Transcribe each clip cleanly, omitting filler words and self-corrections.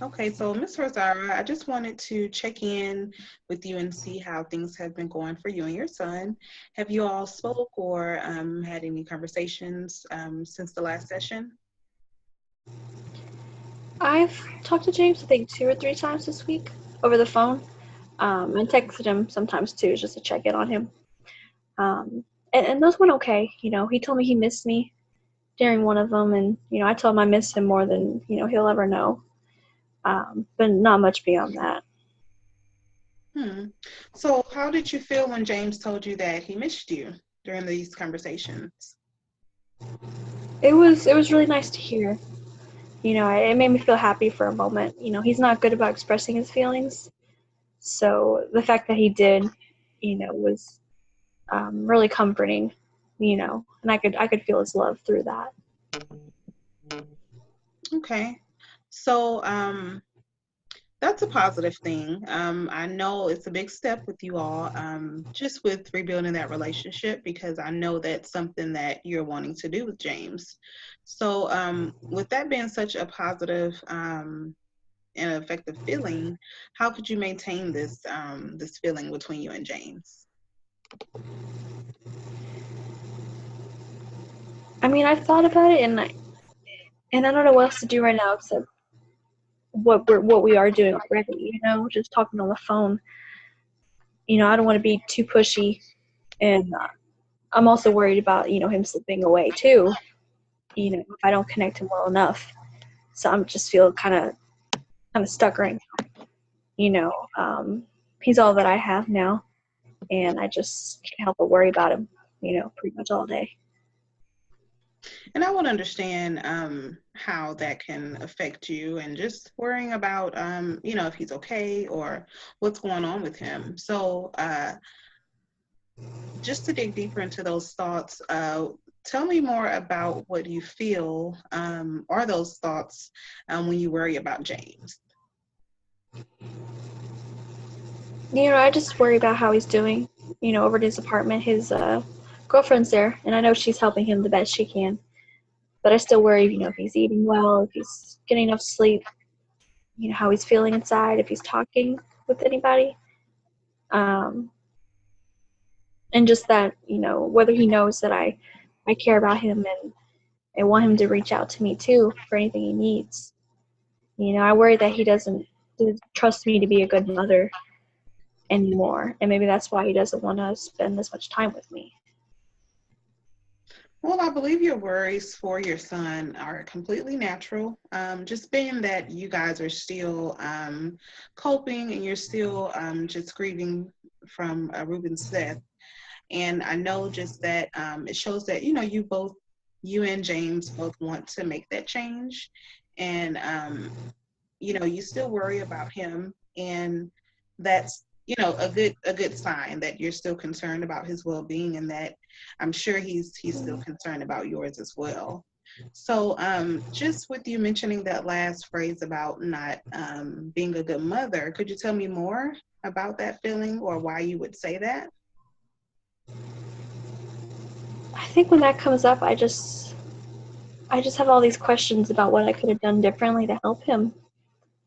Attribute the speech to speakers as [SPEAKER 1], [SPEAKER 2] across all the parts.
[SPEAKER 1] Okay, so Ms. Rosara, I just wanted to check in with you and see how things have been going for you and your son. Have you all spoke or had any conversations since the last session?
[SPEAKER 2] I've talked to James, I think, 2 or 3 times this week over the phone, and texted him sometimes too, just to check in on him. And those went okay. He told me he missed me during one of them, and I told him I missed him more than he'll ever know. But not much beyond that.
[SPEAKER 1] Hmm. So, how did you feel when James told you that he missed you during these conversations?
[SPEAKER 2] It was really nice to hear. It made me feel happy for a moment. He's not good about expressing his feelings, so the fact that he did, was really comforting. And I could feel his love through that.
[SPEAKER 1] Okay. So, that's a positive thing. I know it's a big step with you all, just with rebuilding that relationship, because I know that's something that you're wanting to do with James. So, with that being such a positive and effective feeling, how could you maintain this feeling between you and James?
[SPEAKER 2] I mean, I've thought about it, and I don't know what else to do right now except what we are doing already. Just talking on the phone. I don't want to be too pushy, and I'm also worried about him slipping away too. If I don't connect him well enough, so I'm just feel kind of stuck right now. You know, um, he's all that I have now, and I just can't help but worry about him. Pretty much all day.
[SPEAKER 1] And I want to understand how that can affect you and just worrying about, if he's okay or what's going on with him. So, just to dig deeper into those thoughts, tell me more about what you feel are those thoughts when you worry about James.
[SPEAKER 2] I just worry about how he's doing. Over at his apartment, his girlfriend's there, and I know she's helping him the best she can. But I still worry, if he's eating well, if he's getting enough sleep, how he's feeling inside, if he's talking with anybody. Um, and just that, whether he knows that I care about him and want him to reach out to me too for anything he needs. I worry that he doesn't trust me to be a good mother anymore, and maybe that's why he doesn't want to spend as much time with me.
[SPEAKER 1] Well, I believe your worries for your son are completely natural. Just being that you guys are still coping and you're still just grieving from Ruben's death. And I know just that it shows that, you and James both want to make that change. And, you still worry about him. And that's, a good sign that you're still concerned about his well-being and that I'm sure he's still concerned about yours as well. So, just with you mentioning that last phrase about not being a good mother, could you tell me more about that feeling or why you would say that?
[SPEAKER 2] I think when that comes up, I just have all these questions about what I could have done differently to help him,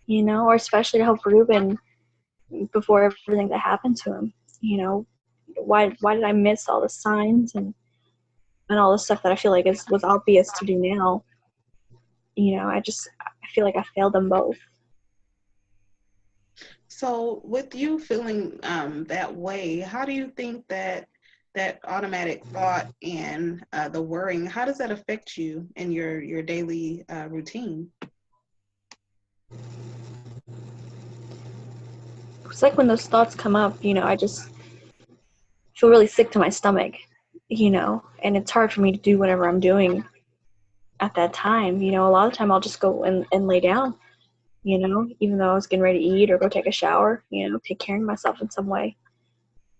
[SPEAKER 2] or especially to help Ruben before everything that happened to him. You know, why did I miss all the signs and all the stuff that I feel like was obvious to do now? I feel like I failed them both.
[SPEAKER 1] So, with you feeling that way, how do you think that automatic thought and the worrying, how does that affect you in your daily routine?
[SPEAKER 2] It's like when those thoughts come up, I just feel really sick to my stomach, and it's hard for me to do whatever I'm doing at that time. A lot of the time I'll just go and lay down, even though I was getting ready to eat or go take a shower, take care of myself in some way.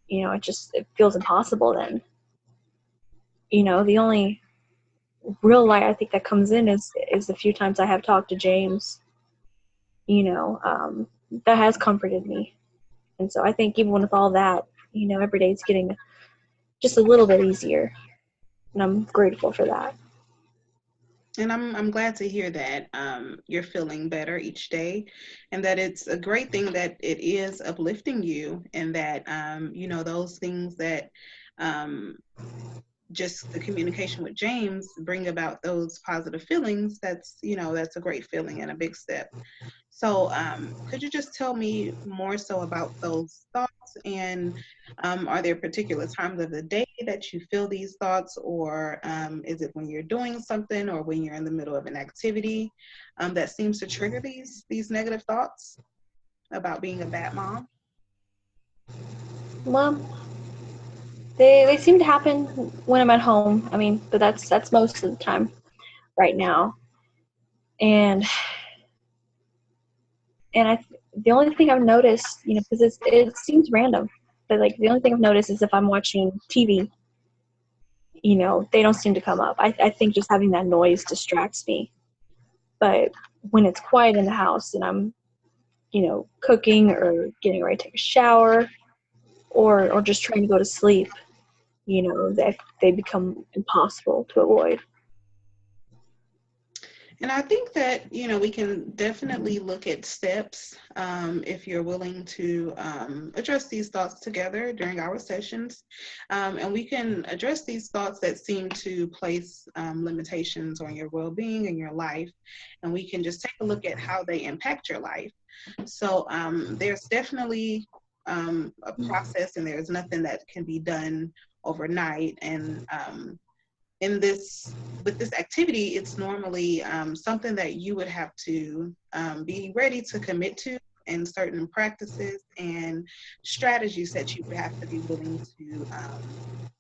[SPEAKER 2] It feels impossible then. The only real light I think that comes in is the few times I have talked to James, you know, um, that has comforted me. And so I think even with all that, every day it's getting just a little bit easier. And I'm grateful for that.
[SPEAKER 1] And I'm glad to hear that you're feeling better each day, and that it's a great thing that it is uplifting you, and that those things that um, just the communication with James bring about those positive feelings. That's a great feeling and a big step. So, could you just tell me more so about those thoughts? And are there particular times of the day that you feel these thoughts, or is it when you're doing something, or when you're in the middle of an activity that seems to trigger these negative thoughts about being a bad mom?
[SPEAKER 2] Well, they seem to happen when I'm at home. I mean, but that's most of the time right now. And the only thing I've noticed, because it seems random, but like the only thing I've noticed is if I'm watching TV, they don't seem to come up. I think just having that noise distracts me. But when it's quiet in the house and I'm, cooking or getting ready to take a shower or just trying to go to sleep, they become impossible to avoid.
[SPEAKER 1] And I think that, we can definitely look at steps if you're willing to address these thoughts together during our sessions. And we can address these thoughts that seem to place limitations on your well being and your life. And we can just take a look at how they impact your life. So there's definitely a process, and there's nothing that can be done overnight. And in this with this activity, it's normally something that you would have to be ready to commit to, and certain practices and strategies that you would have to be willing to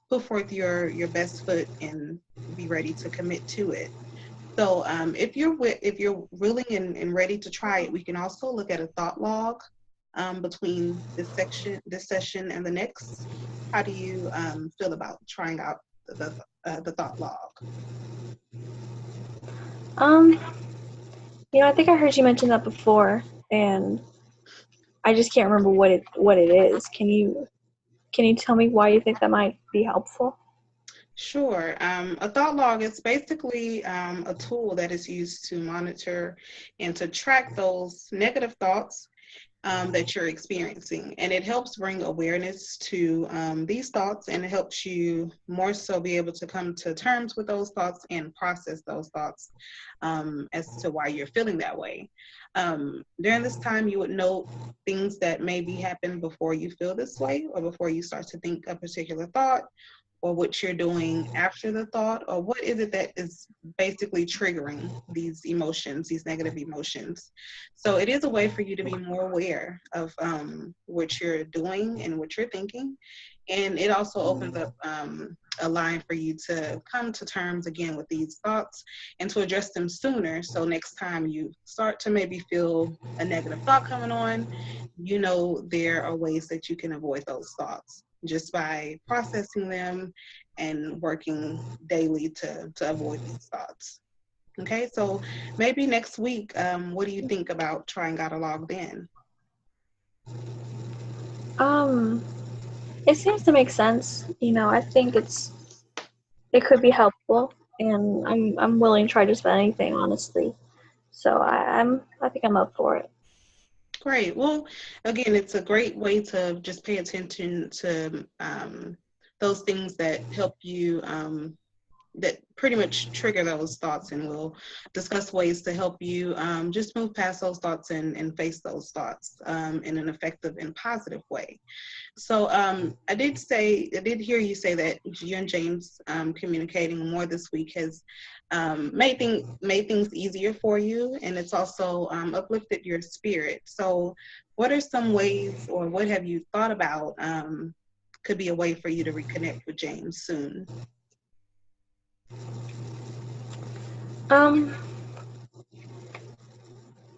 [SPEAKER 1] put forth your best foot and be ready to commit to it. So if you're willing and ready to try it, we can also look at a thought log between this session and the next. How do you feel about trying out the thought log?
[SPEAKER 2] Um, I think I heard you mention that before, and I just can't remember what it is. Can you tell me why you think that might be helpful?
[SPEAKER 1] Sure. A thought log is basically a tool that is used to monitor and to track those negative thoughts that you're experiencing. And it helps bring awareness to these thoughts, and it helps you more so be able to come to terms with those thoughts and process those thoughts as to why you're feeling that way. During this time, you would note things that maybe happen before you feel this way, or before you start to think a particular thought, or what you're doing after the thought, or what is it that is basically triggering these emotions, these negative emotions. So it is a way for you to be more aware of what you're doing and what you're thinking. And it also opens up a line for you to come to terms again with these thoughts and to address them sooner. So next time you start to maybe feel a negative thought coming on, there are ways that you can avoid those thoughts just by processing them and working daily to avoid these thoughts. Okay, so maybe next week, what do you think about trying out a log then?
[SPEAKER 2] Um, it seems to make sense. I think it could be helpful, and I'm willing to try just about anything, honestly. So I think I'm up for it.
[SPEAKER 1] Great. Well, again, it's a great way to just pay attention to those things that help you that pretty much trigger those thoughts, and we'll discuss ways to help you just move past those thoughts and face those thoughts in an effective and positive way. So I did hear you say that you and James communicating more this week has made things easier for you, and it's also uplifted your spirit. So what are some ways, or what have you thought about could be a way for you to reconnect with James soon?
[SPEAKER 2] Um,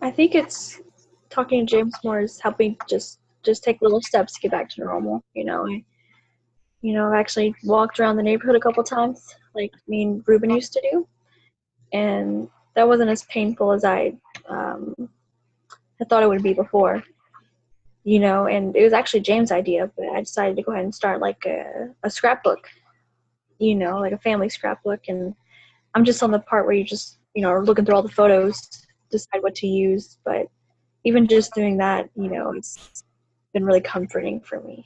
[SPEAKER 2] I think it's talking to James more is helping just take little steps to get back to normal. I've actually walked around the neighborhood a couple times, like me and Ruben used to do, and that wasn't as painful as um, I thought it would be before. And it was actually James' idea, but I decided to go ahead and start like a scrapbook, like a family scrapbook, and I'm just on the part where you just or looking through all the photos, decide what to use. But even just doing that, it's been really comforting for me.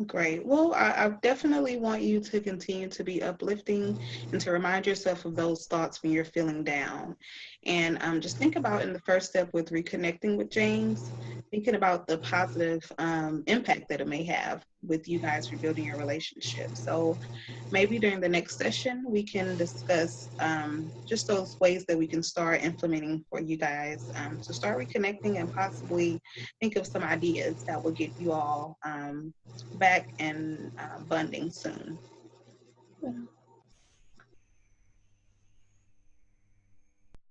[SPEAKER 1] Great. Well, I definitely want you to continue to be uplifting and to remind yourself of those thoughts when you're feeling down. And just think about in the first step with reconnecting with James, thinking about the positive impact that it may have with you guys rebuilding your relationship. So maybe during the next session, we can discuss just those ways that we can start implementing for you guys to start reconnecting and possibly think of some ideas that will get you all back and bonding soon.